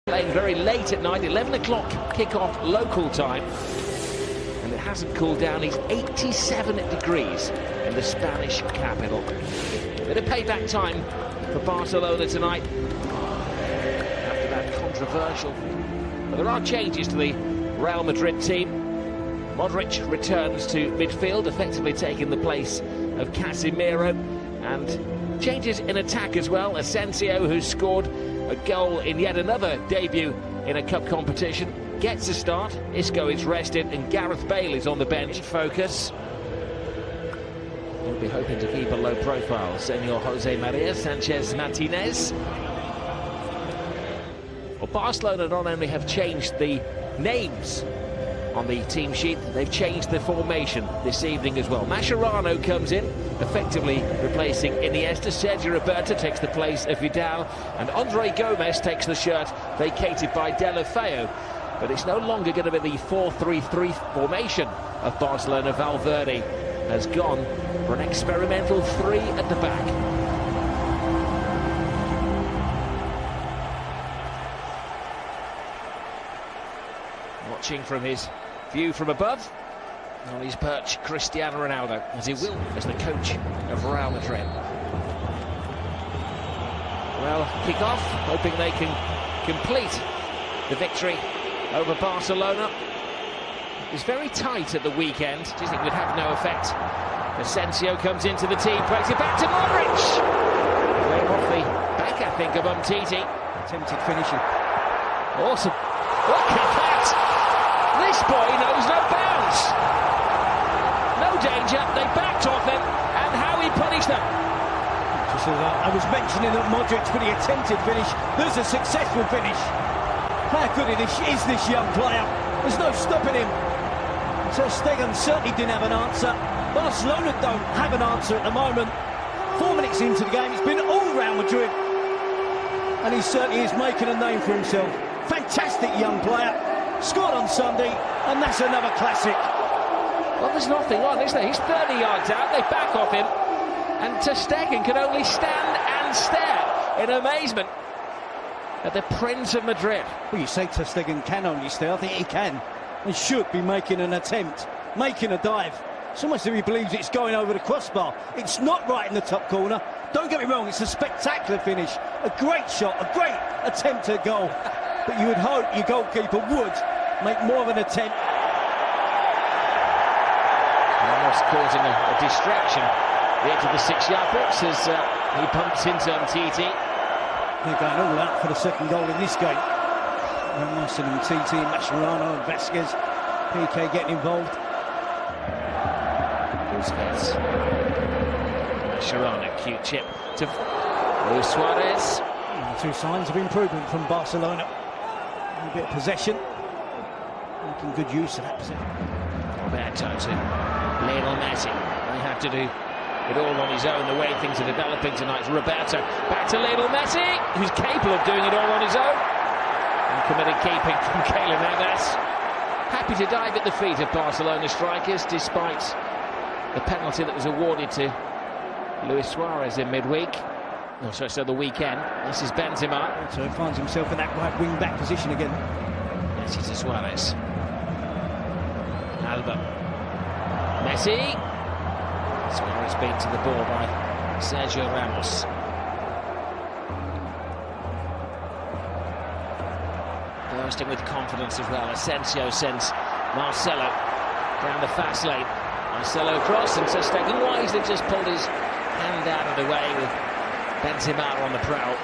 Playing very late at night, 11 o'clock kick-off local time. And it hasn't cooled down. It's 87 degrees in the Spanish capital. Bit of payback time for Barcelona tonight after that controversial. But there are changes to the Real Madrid team. Modric returns to midfield, effectively taking the place of Casemiro, and changes in attack as well. Asensio, who's scored a goal in yet another debut in a cup competition, gets a start. Isco is rested, and Gareth Bale is on the bench. Focus. We'll be hoping to keep a low profile. Senor Jose Maria Sanchez Martinez. Well, Barcelona not only have changed the names on the team sheet, they've changed the formation this evening as well. Mascherano comes in, effectively replacing Iniesta. Sergio Roberto takes the place of Vidal, and Andre Gomez takes the shirt vacated by Deulofeu. But it's no longer going to be the 4-3-3 formation of Barcelona. Valverde has gone for an experimental 3 at the back. Watching from his view from above, on his perch, Cristiano Ronaldo, as he will as the coach of Real Madrid. Well, kick off, hoping they can complete the victory over Barcelona. It was very tight at the weekend. Do you think it would have no effect? Asensio comes into the team, plays it back to Modric. Playing off the back, I think, of Umtiti. Attempted finishing. Awesome. Look at that! This boy knows no bounds. No danger, they backed off him, and how he punished them. Just as I was mentioning that Modric for the attempted finish, there's a successful finish. How good is this young player? There's no stopping him. Ter Stegen certainly didn't have an answer. Barcelona don't have an answer at the moment. 4 minutes into the game, it's been all Real Madrid. And he certainly is making a name for himself. Fantastic young player. Scored on Sunday, and that's another classic. Well, there's nothing on, is there? He's 30 yards out, they back off him, and Ter Stegen can only stand and stare in amazement at the Prince of Madrid. Well, you say Ter Stegen can only stare. I think he can and should be making an attempt, making a dive. It's almost as if he believes it's going over the crossbar. It's not right in the top corner. Don't get me wrong, it's a spectacular finish, a great shot, a great attempt at goal. But you would hope your goalkeeper would make more of an attempt. Almost causing a distraction. The edge of the 6-yard box as he bumps into Umtiti. They're going all out for the second goal in this game. Ramos and Umtiti, Mascherano and Vasquez. PK getting involved. Busquets. Mascherano, cute chip to Luis Suarez. Two signs of improvement from Barcelona. A bit of possession, making good use of that possession. Roberto to Lionel Messi. They have to do it all on his own, the way things are developing tonight. Roberto back to Lionel Messi, who's capable of doing it all on his own. And committed keeping from Keylor Navas. Happy to dive at the feet of Barcelona strikers, despite the penalty that was awarded to Luis Suarez in midweek. Oh, so the weekend. This is Benzema. So he finds himself in that right wing-back position again. Messi to Suarez. Alba. Messi. Suarez beat to the ball by Sergio Ramos. Bursting with confidence as well. Asensio sends Marcelo down the fast lane. Marcelo cross, and Ter Stegen wisely just pulled his hand out of the way with Benzema on the prowl.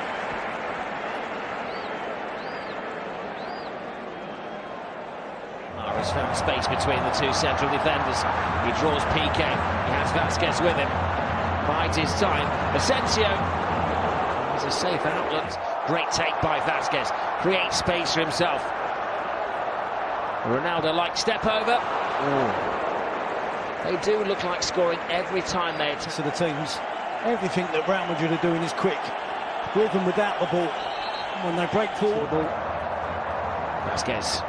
Mara's found space between the two central defenders. He draws PK. He has Vasquez with him. Bides his time. Asensio. There's a safe outlet. Great take by Vasquez. Creates space for himself. Ronaldo-like step over. They do look like scoring every time they attack. So the teams, everything that Real Madrid are doing is quick, with and without the ball. When they break forward, the ball. Vasquez.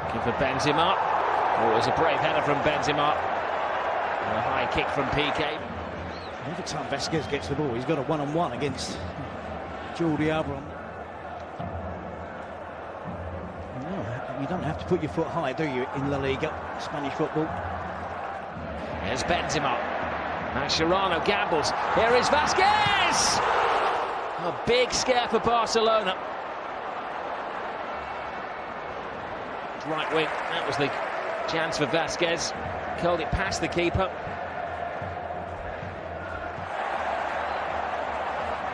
Looking for Benzema. Oh, it was a brave header from Benzema. And a high kick from PK. Every time Vasquez gets the ball, he's got a one-on-one against Jordi Alba. You don't have to put your foot high, do you, in La Liga, Spanish football? Here's Benzema. Mascherano gambles. Here is Vasquez! A big scare for Barcelona. Right wing, that was the chance for Vasquez. Curled it past the keeper.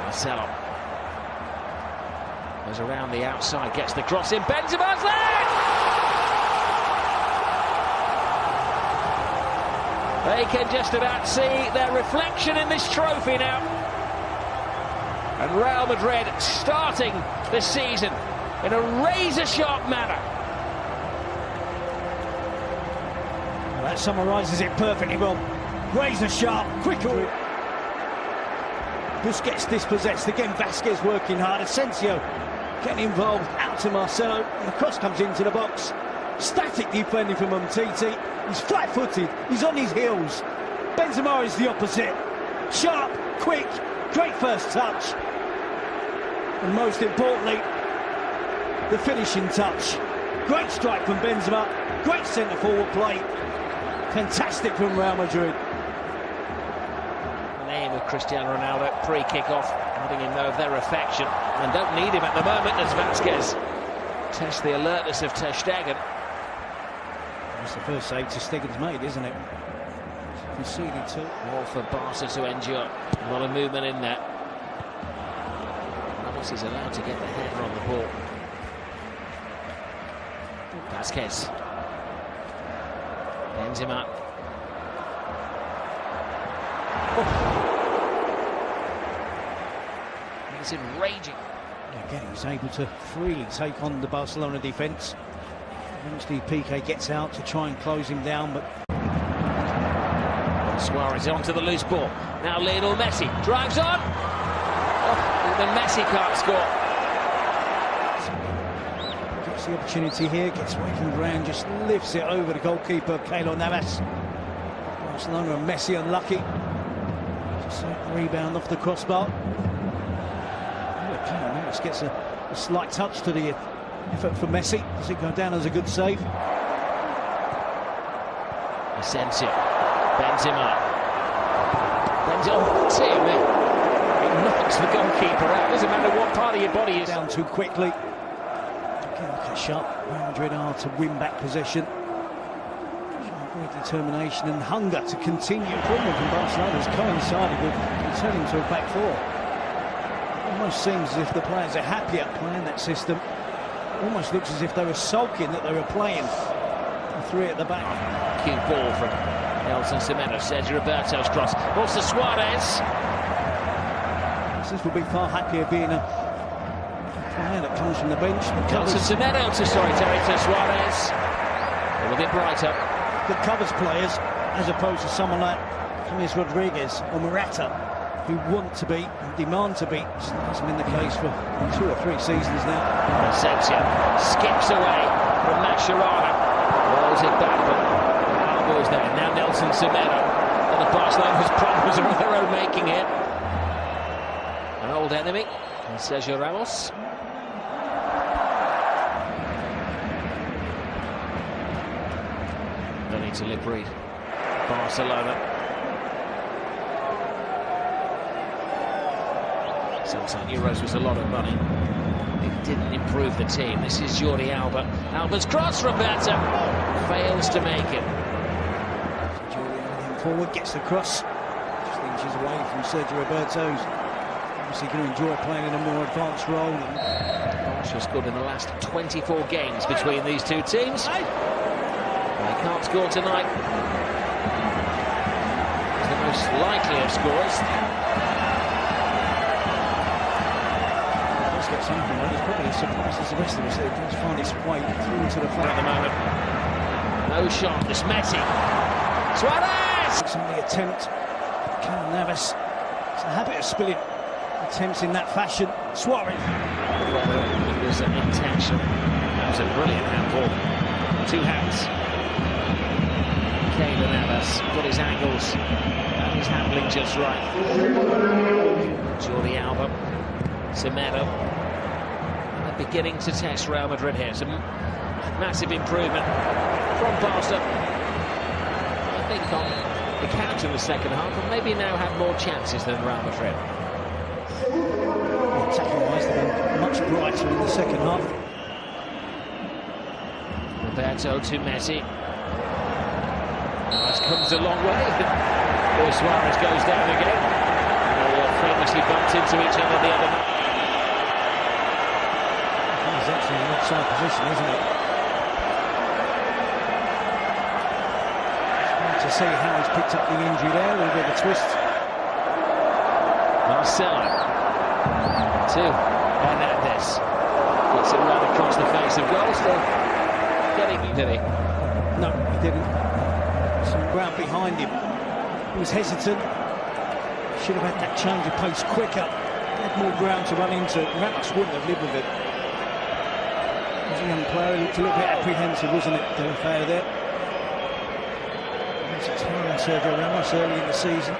Marcelo goes around the outside, gets the cross in. Benzema's leg! They can just about see their reflection in this trophy now. And Real Madrid starting the season in a razor-sharp manner. Well, that summarises it perfectly well. Razor-sharp, quicker. Busquets dispossessed, again Vasquez working hard. Asensio getting involved, out to Marcelo, and the cross comes into the box. Static defending from Umtiti. He's flat-footed, he's on his heels. Benzema is the opposite. Sharp, quick, great first touch. And most importantly, the finishing touch. Great strike from Benzema, great centre-forward play. Fantastic from Real Madrid. The name of Cristiano Ronaldo pre-kick-off, having him know of their affection, and don't need him at the moment as Vasquez tests the alertness of Ter Stegen. That's the first save Ter Stegen's made, isn't it? Conceded two. More for Barca to endure. A lot of movement in there. Ramos is allowed to get the header on the ball. Vasquez. Benzema. Oh. He's enraging. Again, he's able to freely take on the Barcelona defence. Eventually Piqué gets out to try and close him down, but Suarez onto the loose ball. Now Lionel Messi drives on. Oh, the Messi can't score. Gets the opportunity here, gets away from the ground, just lifts it over the goalkeeper, Keylor Navas. Barcelona and Messi unlucky. Just a rebound off the crossbar. Keylor Navas gets a slight touch to the effort for Messi. Does it go down as a good save? Asensio. Benzema. Oh, dear me. It knocks the goalkeeper out. Doesn't matter what part of your body is. Down too quickly. Again, look how sharp Real Madrid are to win back possession. Great determination and hunger to continue. Improvement from Barcelona has coincided with returning to a back four. Almost seems as if the players are happier playing that system. Almost looks as if they were sulking that they were playing the three at the back. Cute ball from Nelson Semedo. Sergio Roberto's cross. Also Suarez. This will be far happier being a player that comes from the bench. Nelson Semedo to Suarez. A little bit brighter. That covers players as opposed to someone like James Rodriguez or Morata, who want to be and demand to be. This hasn't been the case for 2 or 3 seasons now. Asensio skips away from Mascherano. Rolls it back, but Alba's there. Now Nelson Semedo. And the Barcelona's problems are of their own making here. An old enemy, and Sergio Ramos. Don't need to lip read. Barcelona. €7 was a lot of money. It didn't improve the team. This is Jordi Alba. Alba's cross, Roberto fails to make it. Jordi Alba forward, gets the cross. Just inches away from Sergio Roberto's. Obviously going to enjoy playing in a more advanced role. Barca scored in the last 24 games between these two teams. They can't score tonight. He's the most likely of scorers. Something, but it's probably as surprised as the rest of us that it does find its way through to the front at the moment. No shot, this Messi. Suarez! Some of the attempt. Keylor Navas. It's a habit of spilling attempts in that fashion. Suarez. Whether it was an intention. That was a brilliant handball. 2 hands. Keylor Navas got his angles and his handling just right. Jordi Alba. Semedo. Beginning to test Real Madrid here. Some massive improvement from Barca. I think on the counter in the second half, and maybe now have more chances than Real Madrid. Attacking-wise, they've been much brighter in the second half. Roberto to Messi. This comes a long way. Luis Suarez goes down again. They famously bumped into each other the other night. He's actually in an offside position, isn't it? Trying to see how he's picked up the injury there, a little bit of a twist. Marcelo to Hernandez. Gets it right across the face of goal. Still getting, did he? No, he didn't. Some ground behind him. He was hesitant. Should have had that change of pace quicker. Had more ground to run into. Ramos wouldn't have lived with it. As a young player, he looked a little bit apprehensive, wasn't it, Delafeu there? It's a time on Sergio Ramos early in the season.